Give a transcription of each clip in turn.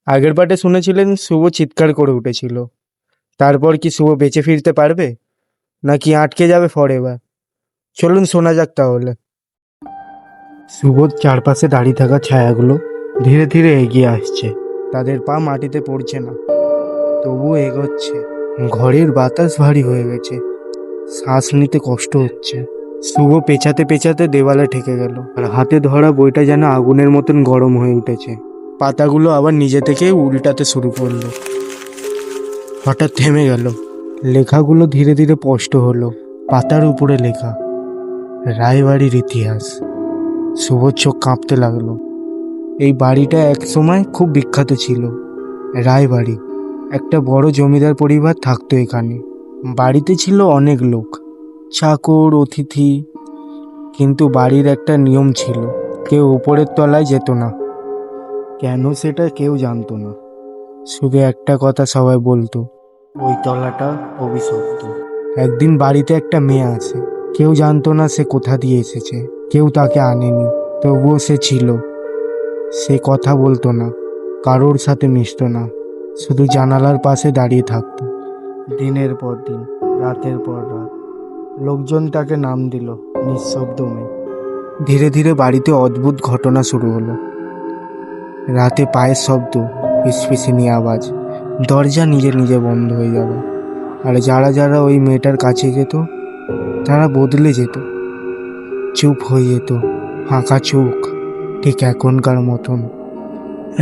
আগের পার্টে শুনেছিলেন শুভ চিৎকার করে উঠেছিল। তারপর কি শুভ বেঁচে ফিরতে পারবে, নাকি আটকে যাবে ফরএভার? চলুন শোনা যাক তাহলে। শুভর চারপাশে দাঁড়িয়ে থাকা ছায়াগুলো ধীরে ধীরে এগিয়ে আসছে। তাদের পা মাটিতে পড়ছে না, তবুও এগোচ্ছে। ঘরের বাতাস ভারী হয়ে গেছে, শ্বাস নিতে কষ্ট হচ্ছে। শুভ পেঁচাতে পেঁচাতে দেওয়ালে ঠেকে গেল, আর হাতে ধরা বইটা যেন আগুনের মতন গরম হয়ে উঠেছে। পাতাগুলো আবার নিজে থেকে উল্টাতে শুরু করলো। হঠাৎ থেমে গেল। লেখাগুলো ধীরে ধীরে স্পষ্ট হলো। পাতার উপরে লেখা, রায়বাড়ির ইতিহাস। শুভর চোখ কাঁপতে লাগলো। এই বাড়িটা এক সময় খুব বিখ্যাত ছিল। রায়বাড়ি, একটা বড় জমিদার পরিবার থাকতো এখানে। বাড়িতে ছিল অনেক লোক, চাকর, অতিথি। কিন্তু বাড়ির একটা নিয়ম ছিল, কেউ উপরের তলায় যেত না। কেন সেটা কেউ জানতো না। শুধু একটা কথা সবাই বলতো, ওই তলাটা অভিশপ্ত। একদিন বাড়িতে একটা মেয়ে আসে। কেউ জানতো না সে কোথা দিয়ে এসেছে, কেউ তাকে আনেনি। তবুও সে ছিল। সে কথা বলতো না, কারোর সাথে মিশতো না, শুধু জানালার পাশে দাঁড়িয়ে থাকতো। দিনের পর দিন, রাতের পর রাত, লোকজন তাকে নাম দিল নিঃশব্দ মেয়ে। ধীরে ধীরে বাড়িতে অদ্ভুত ঘটনা শুরু হলো। রাতে পায়ের শব্দ, ফিসফিসিনি আওয়াজ, দরজা নিজে নিজে বন্ধ হয়ে যাবে। আর যারা যারা ওই মেয়েটার কাছে যেত, তারা বদলে যেত, চুপ হয়ে যেত, ফাঁকা চোখ, ঠিক এখনকার মতন।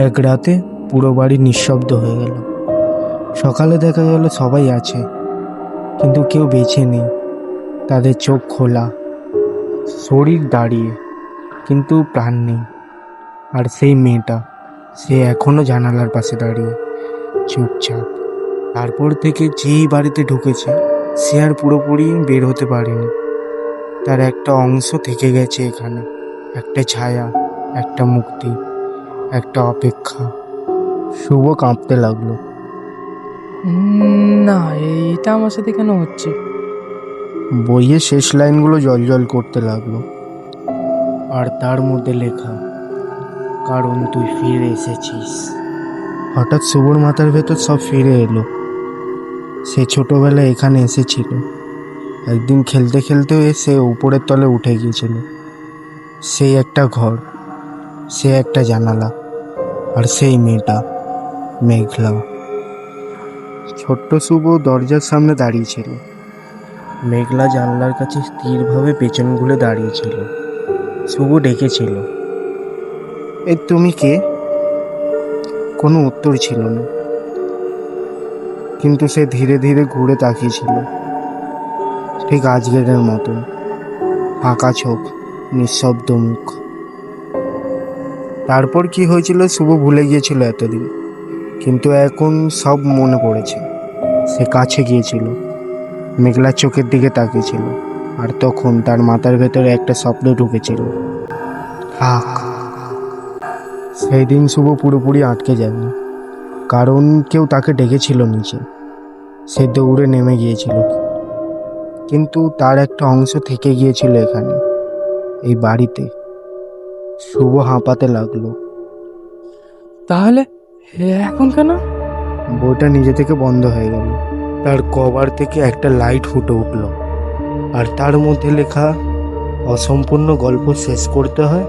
এক রাতে পুরো বাড়ি নিঃশব্দ হয়ে গেল। সকালে দেখা গেল সবাই আছে, কিন্তু কেউ বেঁচে নেই। তাদের চোখ খোলা, শরীর দাঁড়িয়ে, কিন্তু প্রাণ নেই। আর সেই মেয়েটা, সে এখনো জানালার পাশে দাঁড়িয়ে, চুপচাপ। তারপর থেকে যেই বাড়িতে ঢুকেছে, সে আর পুরোপুরি বের হতে পারেনি। তার একটা অংশ থেকে গেছে এখানে, একটা ছায়া, একটা মুক্তি, একটা অপেক্ষা। শুভ কাঁপতে লাগলো। না, এটা আমার সাথে কেন হচ্ছে? বইয়ের শেষ লাইনগুলো জল করতে লাগলো, আর তার মধ্যে লেখা, কারণ তুই ফিরে এসেছিস। হঠাৎ শুভর মাথার ভেতর সব ফিরে এলো। সে ছোটবেলায় এখানে এসেছিল। একদিন খেলতে খেলতে সে উপরের তলে উঠে গিয়েছিল। সেই একটা ঘর, সে একটা জানালা, আর সেই মেয়েটা, মেঘলা। ছোট্ট শুভ দরজার সামনে দাঁড়িয়েছিল। মেঘলা জানলার কাছে স্থিরভাবে পেছন ঘুরে দাঁড়িয়েছিল। শুভ ডেকেছিল, এই তুমি কে? কোনো উত্তর ছিল না, কিন্তু সে ধীরে ধীরে ঘুরে তাকিয়েছিল, ঠিক আজকের মতন, ফাঁকা চোখ, নিঃশব্দ মুখ। তারপর কি হয়েছিল শুভ ভুলে গিয়েছিল এতদিন, কিন্তু এখন সব মনে পড়েছে। সে কাছে গিয়েছিল, মেঘলার চোখের দিকে তাকিয়েছিল, আর তখন তার মাথার ভেতরে একটা শব্দ ঢুকেছিল, থাক। সেই দিন শুভ পুরোপুরি আটকে যায়নি, কারণ কেউ তাকে ডেকেছিল নিচে। সে দৌড়ে নেমে গিয়েছিল, কিন্তু তার একটা অংশ থেকে গিয়েছিল এখানে, এই বাড়িতে। শুভ হাঁপাতে লাগলো। তাহলে এখন কেন? বইটা নিজে থেকে বন্ধ হয়ে গেল। তার কভার থেকে একটা লাইট ফুটে উঠল, আর তার মধ্যে লেখা, অসম্পূর্ণ গল্প শেষ করতে হয়,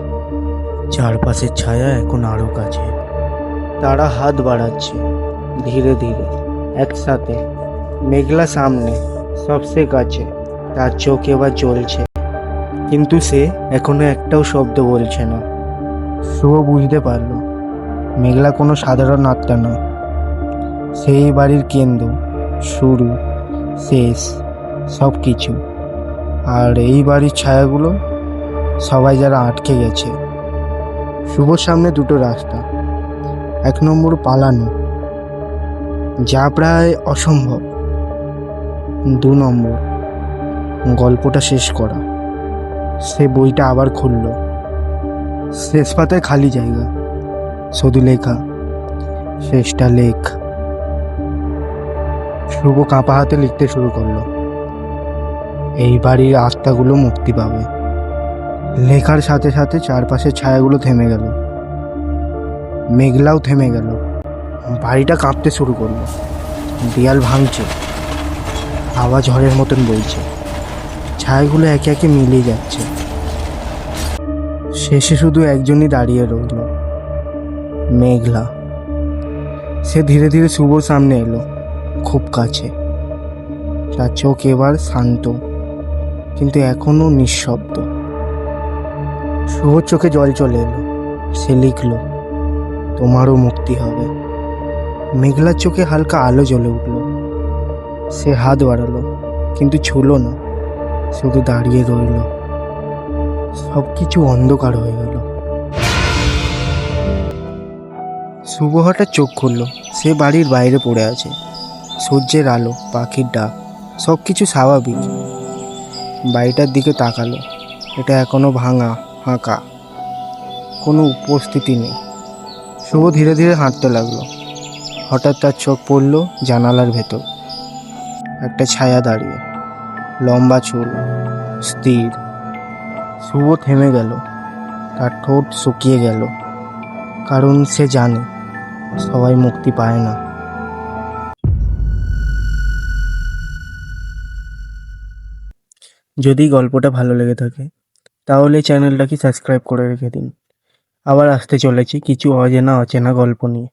চারপাশের ছায়া এখন আরো কাছে। তারা হাত বাড়াচ্ছে, ধীরে ধীরে, একসাথে। মেঘলা সামনে, সবচেয়ে কাছে। তার চোখ এবার জ্বলছে, কিন্তু সে এখনো একটাও শব্দ বলছে না। শুভ বুঝতে পারল, মেঘলা কোনো সাধারণ আত্মা নয়। সেই বাড়ির কেন্দ্র, শুরু, শেষ, সব কিছু। আর এই বাড়ির ছায়াগুলো, সবাই যারা আটকে গেছে। শুভর সামনে দুটো রাস্তা। 1 নম্বর পালানো, যা প্রায় অসম্ভব। 2 নম্বর গল্পটা শেষ করা। সে বইটা আবার খুলল। শেষ পাতায় খালি জায়গা, শুধু লেখা, শেষটা লেখ। শুভ কাঁপা হাতে লিখতে শুরু করলো, এই বাড়ির আত্মাগুলো মুক্তি পাবে। লেখার সাথে সাথে চারপাশের ছায়াগুলো থেমে গেল, মেঘলাও থেমে গেল। বাড়িটা কাঁপতে শুরু করলো। দেয়াল ভাঙছে, হাওয়া ঝড়ের মতন বইছে, ছায়াগুলো একে একে মিলিয়ে যাচ্ছে। শেষে শুধু একজনই দাঁড়িয়ে রইল, মেঘলা। সে ধীরে ধীরে শুভর সামনে এলো, খুব কাছে। তার চোখ এবার শান্ত, কিন্তু এখনো নিঃশব্দ। শুভর চোখে জল চলে এলো। সে লিখলো, তোমারও মুক্তি হবে। মেঘলার চোখে হালকা আলো জ্বলে উঠল। সে হাত বাড়ালো, কিন্তু ছুলো না, শুধু দাঁড়িয়ে রইল। সব কিছু অন্ধকার হয়ে গেল। শুভ হঠাৎ চোখ খুলল। সে বাড়ির বাইরে পড়ে আছে। সূর্যের আলো, পাখির ডাক, সব কিছু স্বাভাবিক। বাড়িটার দিকে তাকালো। এটা এখনো ভাঙা, ফাঁকা, কোনো উপস্থিতি নেই। শুভ ধীরে ধীরে হাঁটতে লাগলো। হঠাৎ তার চোখ পড়ল জানালার ভেতর। একটা ছায়া দাঁড়িয়ে, লম্বা চুল, স্থির। শুভ থেমে গেল। তার ঠোঁট শুকিয়ে গেল, কারণ সে জানে সবাই মুক্তি পায় না। যদি গল্পটা ভালো লেগে থাকে তাহলে চ্যানেলটাকে সাবস্ক্রাইব করে রেখে দিন। আবার আসতে চলেছি কিছু অজানা অচেনা গল্প নিয়ে।